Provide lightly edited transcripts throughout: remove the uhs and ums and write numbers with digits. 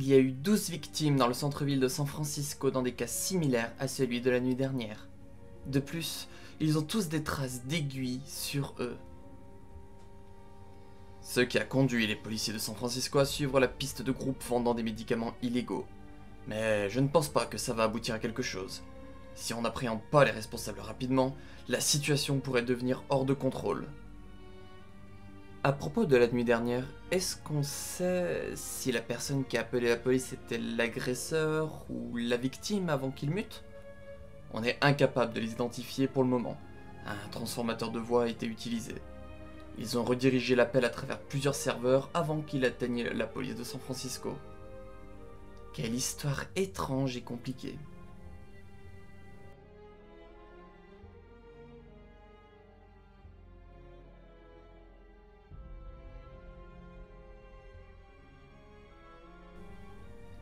il y a eu 12 victimes dans le centre-ville de San Francisco dans des cas similaires à celui de la nuit dernière. De plus, ils ont tous des traces d'aiguilles sur eux. Ce qui a conduit les policiers de San Francisco à suivre la piste de groupes vendant des médicaments illégaux. Mais je ne pense pas que ça va aboutir à quelque chose. Si on n'appréhende pas les responsables rapidement, la situation pourrait devenir hors de contrôle. À propos de la nuit dernière, est-ce qu'on sait si la personne qui a appelé la police était l'agresseur ou la victime avant qu'il mute? On est incapable de les identifier pour le moment. Un transformateur de voix a été utilisé. Ils ont redirigé l'appel à travers plusieurs serveurs avant qu'il atteigne la police de San Francisco. Quelle histoire étrange et compliquée.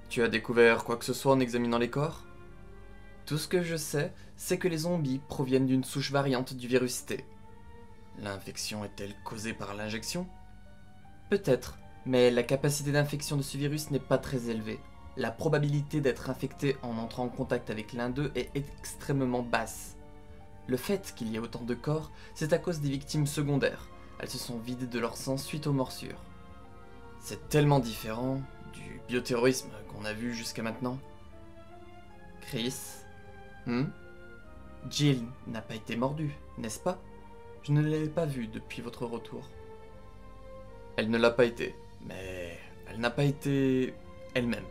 Tu as découvert quoi que ce soit en examinant les corps? Tout ce que je sais, c'est que les zombies proviennent d'une souche variante du virus T. L'infection est-elle causée par l'injection? Peut-être, mais la capacité d'infection de ce virus n'est pas très élevée. La probabilité d'être infecté en entrant en contact avec l'un d'eux est extrêmement basse. Le fait qu'il y ait autant de corps, c'est à cause des victimes secondaires. Elles se sont vidées de leur sang suite aux morsures. C'est tellement différent du bioterrorisme qu'on a vu jusqu'à maintenant. Chris? Jill n'a pas été mordue, n'est-ce pas? Je ne l'avais pas vue depuis votre retour. Elle ne l'a pas été, mais elle n'a pas été elle-même.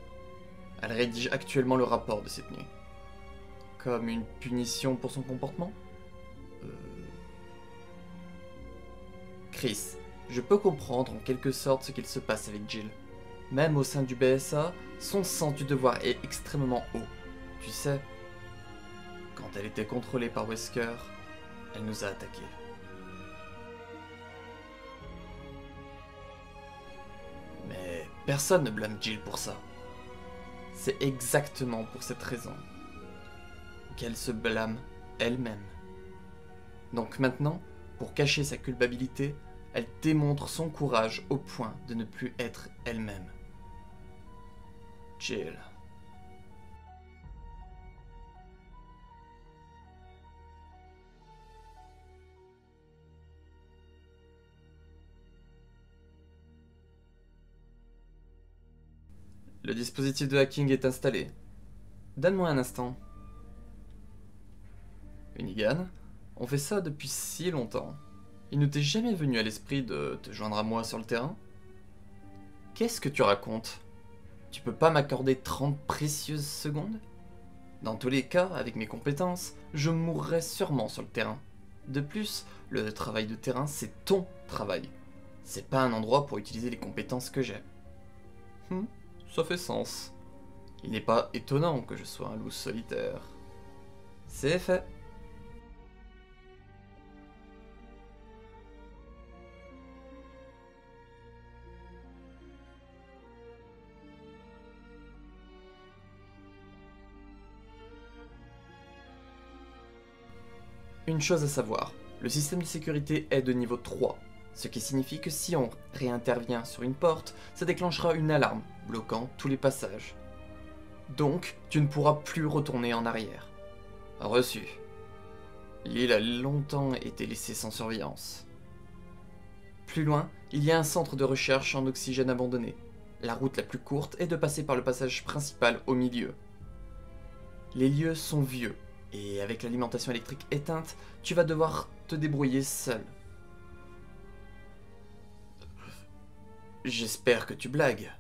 Elle rédige actuellement le rapport de cette nuit. Comme une punition pour son comportement? Chris, je peux comprendre en quelque sorte ce qu'il se passe avec Jill. Même au sein du BSA, son sens du devoir est extrêmement haut. Tu sais, quand elle était contrôlée par Wesker, elle nous a attaqués. Mais personne ne blâme Jill pour ça. C'est exactement pour cette raison qu'elle se blâme elle-même. Donc maintenant, pour cacher sa culpabilité, elle démontre son courage au point de ne plus être elle-même. Jill. Le dispositif de hacking est installé. Donne-moi un instant. Unigan, on fait ça depuis si longtemps. Il ne t'est jamais venu à l'esprit de te joindre à moi sur le terrain? Qu'est-ce que tu racontes? Tu peux pas m'accorder 30 précieuses secondes? Dans tous les cas, avec mes compétences, je mourrai sûrement sur le terrain. De plus, le travail de terrain, c'est ton travail. C'est pas un endroit pour utiliser les compétences que j'ai. Ça fait sens. Il n'est pas étonnant que je sois un loup solitaire. C'est fait. Une chose à savoir, le système de sécurité est de niveau 3, ce qui signifie que si on réintervient sur une porte, ça déclenchera une alarme, bloquant tous les passages. Donc, tu ne pourras plus retourner en arrière. Reçu. L'île a longtemps été laissée sans surveillance. Plus loin, il y a un centre de recherche en oxygène abandonné. La route la plus courte est de passer par le passage principal au milieu. Les lieux sont vieux, et avec l'alimentation électrique éteinte, tu vas devoir te débrouiller seul. J'espère que tu blagues.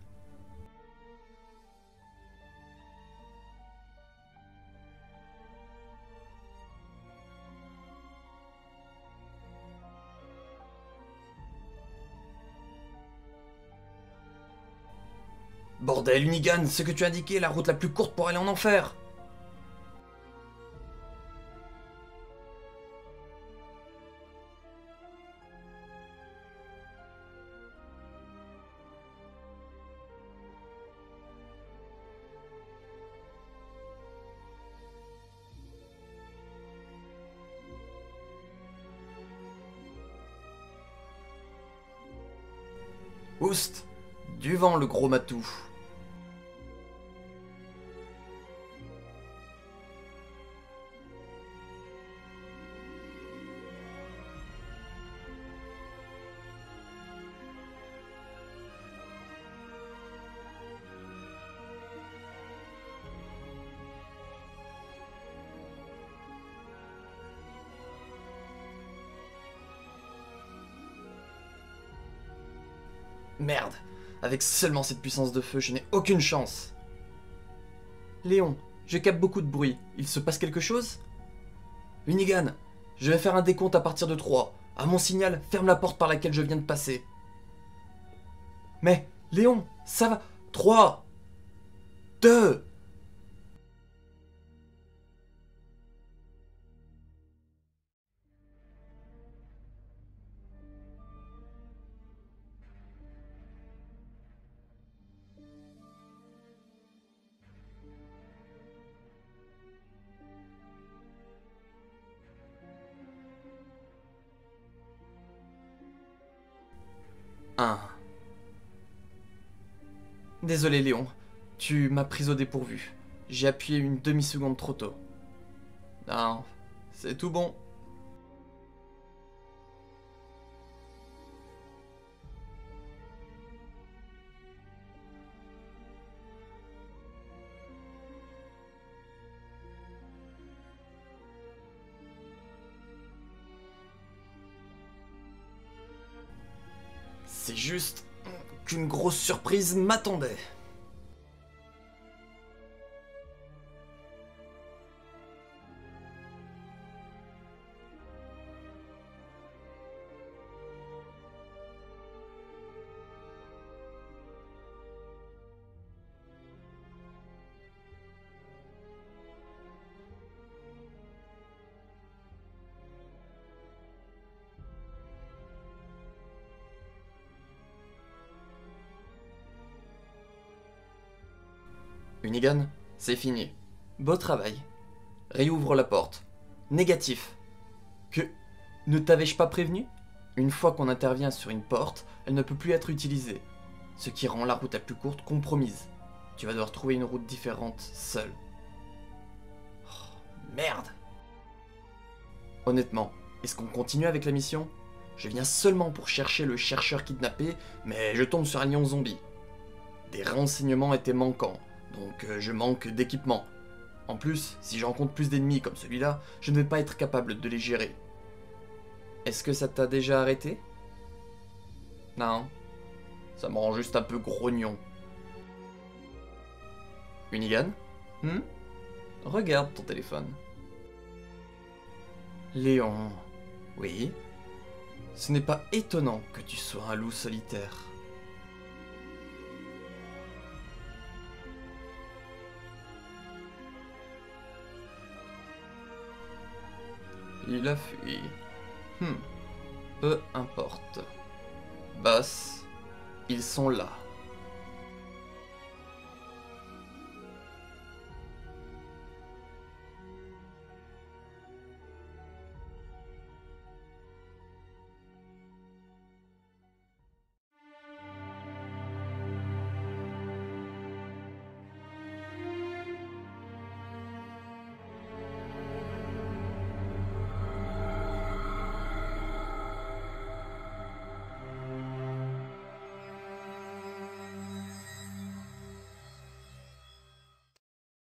Bordel, Unigan, ce que tu as indiqué est la route la plus courte pour aller en enfer. Oust, du vent le gros matou. Merde. Avec seulement cette puissance de feu, je n'ai aucune chance. Léon, je capte beaucoup de bruit. Il se passe quelque chose? Unigan, je vais faire un décompte à partir de 3. À mon signal, ferme la porte par laquelle je viens de passer. Mais, Léon, ça va. 3, 2... Désolé Léon, tu m'as pris au dépourvu. J'ai appuyé une demi-seconde trop tôt. Non, c'est tout bon. C'est juste qu'une grosse surprise m'attendait. Unigan, c'est fini. Beau travail. Réouvre la porte. Négatif. Que... Ne t'avais-je pas prévenu? Une fois qu'on intervient sur une porte, elle ne peut plus être utilisée. Ce qui rend la route la plus courte compromise. Tu vas devoir trouver une route différente seul. Oh, merde! Honnêtement, est-ce qu'on continue avec la mission? Je viens seulement pour chercher le chercheur kidnappé, mais je tombe sur un lion zombie. Des renseignements étaient manquants. Donc je manque d'équipement. En plus, si je rencontre plus d'ennemis comme celui-là, je ne vais pas être capable de les gérer. Est-ce que ça t'a déjà arrêté? Non. Ça me rend juste un peu grognon. Unigan? Regarde ton téléphone. Léon... Oui? Ce n'est pas étonnant que tu sois un loup solitaire. Il a fui. Peu importe. Boss, ils sont là.